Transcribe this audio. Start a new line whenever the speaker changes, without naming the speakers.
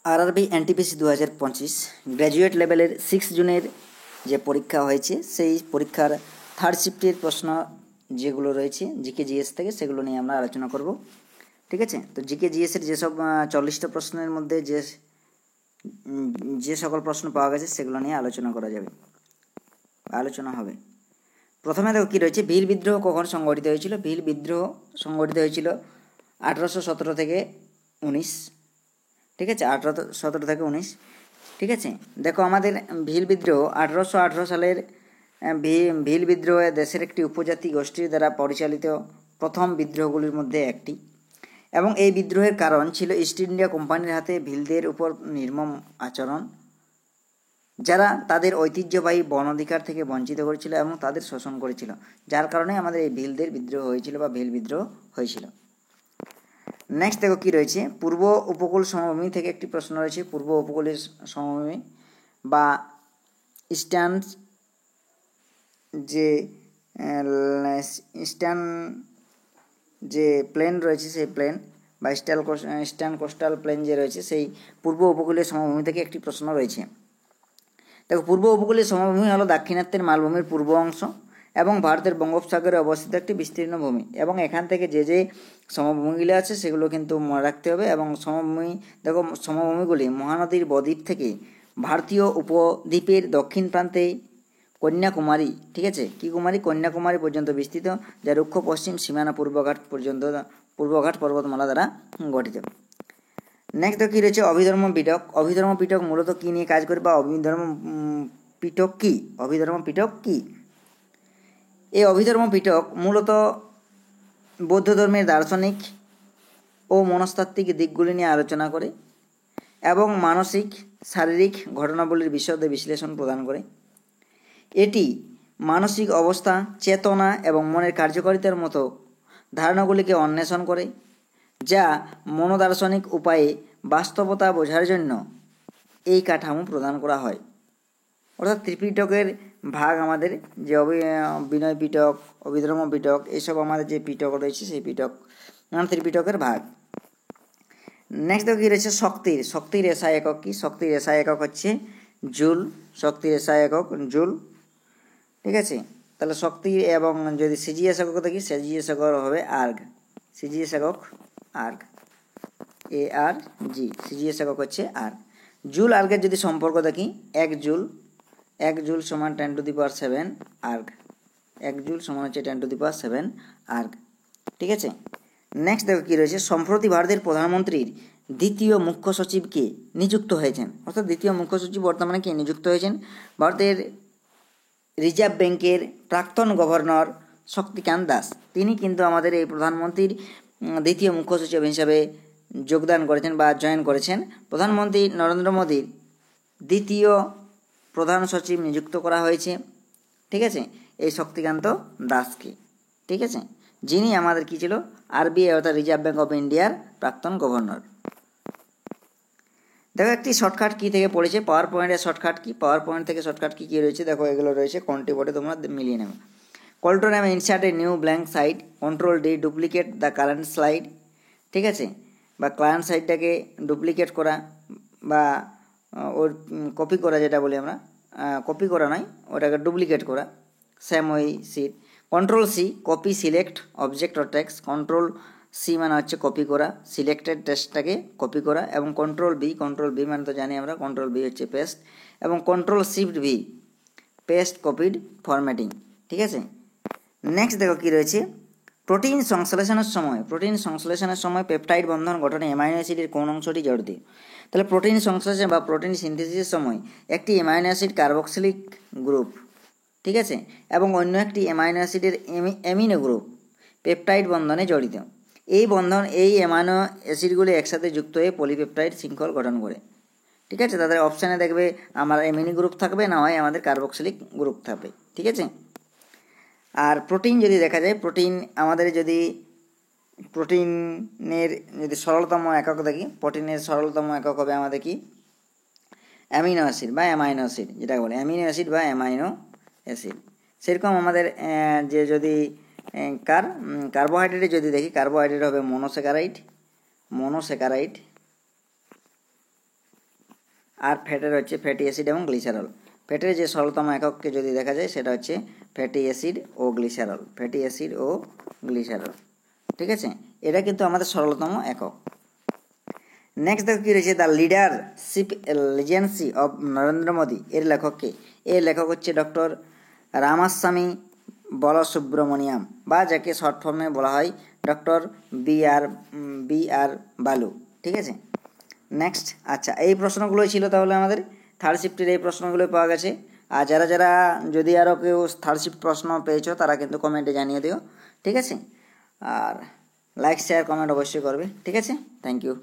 RRB NTPC 2025 graduate লেভেলের 6 জুনের যে পরীক্ষা হয়েছে সেই পরীক্ষার থার্ড শিফটের প্রশ্ন যেগুলো রয়েছে জিকে জিএস থেকে সেগুলো নিয়ে আমরা আলোচনা করব। ঠিক আছে, তো জিকে জিএসের যেসব 40টা প্রশ্নের মধ্যে যে সকল প্রশ্ন পাওয়া গেছে সেগুলো নিয়ে আলোচনা করা যাবে, আলোচনা হবে। প্রথমে দেখো কী রয়েছে, ভিল বিদ্রোহ কখন সংগঠিত হয়েছিল। ভিল বিদ্রোহ সংগঠিত হয়েছিল 1817 থেকে 19। ঠিক আছে, 1817 থেকে 19। ঠিক আছে, দেখো আমাদের ভিল বিদ্রোহ 1818 সালের ভিল বিদ্রোহ দেশের একটি উপজাতি গোষ্ঠীর দ্বারা পরিচালিত প্রথম বিদ্রোহগুলির মধ্যে একটি, এবং এই বিদ্রোহের কারণ ছিল ইস্ট ইন্ডিয়া কোম্পানির হাতে ভিলদের উপর নির্মম আচরণ, যারা তাদের ঐতিহ্যবাহী বন অধিকার থেকে বঞ্চিত করেছিল এবং তাদের শোষণ করেছিল, যার কারণে আমাদের এই ভিলদের বিদ্রোহ হয়েছিল বা ভিল বিদ্রোহ হয়েছিল। নেক্সট দেখো কী রয়েছে, পূর্ব উপকূল সমভূমি থেকে একটি প্রশ্ন রয়েছে। পূর্ব উপকূলের সমভূমি বা ইস্টার্ন যে প্লেন রয়েছে সেই প্লেন বা ইস্টার্ন কোস্টাল প্লেন যে রয়েছে সেই পূর্ব উপকূলীয় সমভূমি থেকে একটি প্রশ্ন রয়েছে। দেখো, পূর্ব উপকূলীয় সমভূমি হলো দাক্ষিণাত্যের মালভূমির পূর্ব অংশ এবং ভারতের বঙ্গোপসাগরে অবস্থিত একটি বিস্তীর্ণ ভূমি, এবং এখান থেকে যে সমভূমিগুলি আছে সেগুলো কিন্তু মনে রাখতে হবে। এবং সমভূমিগুলি মহানদীর বদ্বীপ থেকে ভারতীয় উপদ্বীপের দক্ষিণ প্রান্তে কন্যাকুমারী, ঠিক আছে, কি কুমারী, কন্যাকুমারী পর্যন্ত বিস্তৃত, যা রুক্ষ পশ্চিম সীমানা পূর্বঘাট পর্বতমালা দ্বারা গঠিত। নেক্সট কী রয়েছে, অভিধর্ম পিটক। অভিধর্ম পিটক মূলত কী নিয়ে কাজ করে বা অভিধর্ম পিটক কী? অভিধর্ম পিটক কী? এই অভিধর্ম পিটক মূলত বৌদ্ধ ধর্মের দার্শনিক ও মনস্তাত্ত্বিক দিকগুলি নিয়ে আলোচনা করে এবং মানসিক শারীরিক ঘটনাবলীর বিশদে বিশ্লেষণ প্রদান করে। এটি মানসিক অবস্থা, চেতনা এবং মনের কার্যকারিতার মতো ধারণাগুলিকে অন্বেষণ করে, যা মনোদার্শনিক উপায়ে বাস্তবতা বোঝার জন্য এই কাঠামো প্রদান করা হয়। অর্থাৎ ত্রিপিটকের ভাগ আমাদের যে বিনয় পিটক, অভিধর্ম পিটক, এইসব আমাদের যে পিটক রয়েছে সেই পিটক ত্রিপিটকের ভাগ। নেক্সট কী রয়েছে, শক্তির এসআই একক কী? শক্তির এসআই একক হচ্ছে জুল। শক্তির এসআই একক জুল। ঠিক আছে, তাহলে শক্তি, এবং যদি সিজিএস একক দেখি সিজিএস একক হবে আর্গ। সিজিএস একক আর্গ, ARG। সিজিএস একক হচ্ছে আর্গ। জুল আর্গের যদি সম্পর্ক দেখি, এক জুল সমান 10⁷ আর্গ। 1 জুল সমান হচ্ছে 10⁷ আর্গ। ঠিক আছে, নেক্সট দেখো কী রয়েছে, সম্প্রতি ভারতের প্রধানমন্ত্রীর দ্বিতীয় মুখ্য সচিবকে নিযুক্ত হয়েছেন। অর্থাৎ দ্বিতীয় মুখ্য সচিব বর্তমানে কে নিযুক্ত হয়েছেন? ভারতের রিজার্ভ ব্যাংকের প্রাক্তন গভর্নর শক্তিকান্ত দাস, তিনি কিন্তু আমাদের এই প্রধানমন্ত্রীর দ্বিতীয় মুখ্য সচিব হিসাবে যোগদান করেছেন বা জয়েন করেছেন। প্রধানমন্ত্রী নরেন্দ্র মোদীর দ্বিতীয় প্রধান সচিব নিযুক্ত করা হয়েছে। ঠিক আছে, এই শক্তিকান্ত দাসকে। ঠিক আছে, যিনি আমাদের কী ছিল, আরবিআই অর্থাৎ রিজার্ভ ব্যাংক অফ ইন্ডিয়ার প্রাক্তন গভর্নর। দেখো একটি শর্টকাট কি থেকে পড়েছে, পাওয়ার পয়েন্টের শর্টকাট কি, পাওয়ার পয়েন্ট থেকে শর্টকাট কী রয়েছে দেখো, এগুলো রয়েছে কোনটি বোর্ডে তোমরা মিলিয়ে নেবে। Control M insert a new blank side, control D duplicate the current slide. ঠিক আছে, বা ক্লায়েন্ট সাইডটাকে ডুপ্লিকেট করা বা ওর কপি করা, যেটা বলি আমরা, কপি করা নয়, ওটাকে ডুপ্লিকেট করা, সেম ওই sheet. Control C copy select object or text. Control C মানে হচ্ছে কপি করা, সিলেক্টেড টেক্সটটাকে কপি করা। এবং কন্ট্রোল বি মানে তো জানি আমরা, কন্ট্রোল বি হচ্ছে পেস্ট, এবং control shift V paste copied formatting. ঠিক আছে, নেক্সট দেখো কী রয়েছে, প্রোটিন সংশ্লেষণের সময় পেপটাইড বন্ধন গঠনে অ্যামাইনো অ্যাসিডের কোন অংশটি জড়িত? তাহলে প্রোটিন সংশ্লেষণ বা প্রোটিন সিনথেসিসের সময় একটি অ্যামাইনো অ্যাসিড কার্বক্সিলিক গ্রুপ, ঠিক আছে, এবং অন্য একটি অ্যামাইনো অ্যাসিডের অ্যামিনো গ্রুপ পেপটাইড বন্ধনে জড়িত। এই অ্যামাইনো অ্যাসিডগুলি একসাথে যুক্ত হয়ে পলিপেপটাইড শৃঙ্খল গঠন করে। ঠিক আছে, তাদের অপশানে দেখবে আমার অ্যামিনো গ্রুপ থাকবে, না হয় আমাদের কার্বক্সিলিক গ্রুপ থাকবে। ঠিক আছে, আর প্রোটিন যদি দেখা যায়, প্রোটিনের যদি সরলতম একক দেখি, প্রোটিনের সরলতম একক হবে আমাদের কি, অ্যামিনো অ্যাসিড বা অ্যামাইনো অ্যাসিড, যেটা বলে অ্যামিনো অ্যাসিড বা অ্যামাইনো অ্যাসিড। সেরকম আমাদের যে যদি কার্বোহাইড্রেটে যদি দেখি, কার্বোহাইড্রেট হবে মনোস্যাকারাইড। আর ফ্যাটের হচ্ছে ফ্যাটি অ্যাসিড এবং গ্লিসারল। ফ্যাটের যে সরলতম একককে যদি দেখা যায় সেটা হচ্ছে ফ্যাটি অ্যাসিড ও গ্লিসারল, ফ্যাটি অ্যাসিড ও গ্লিসারল। ঠিক আছে, এটা কিন্তু আমাদের সরলতম একক। নেক্সট দেখো কী রয়েছে, the leadership legacy of Narendra Modi, এর লেখককে? এর লেখক হচ্ছে ডক্টর রামাস্বামী বালাসুব্রমণিয়াম, বা যাকে শর্ট ফর্মে বলা হয় ডক্টর বি আর বালু। ঠিক আছে, নেক্সট। আচ্ছা, এই প্রশ্নগুলোই ছিল তাহলে আমাদের থার্ড শিফটের এই প্রশ্নগুলো পাওয়া গেছে। আর যারা যারা যদি আরও কেউ থার্ড শিফট প্রশ্ন পেয়েছো তারা কিন্তু কমেন্টে জানিয়ে দিও। ঠিক আছে, আর লাইক শেয়ার কমেন্ট অবশ্যই করবে। ঠিক আছে, থ্যাংক ইউ।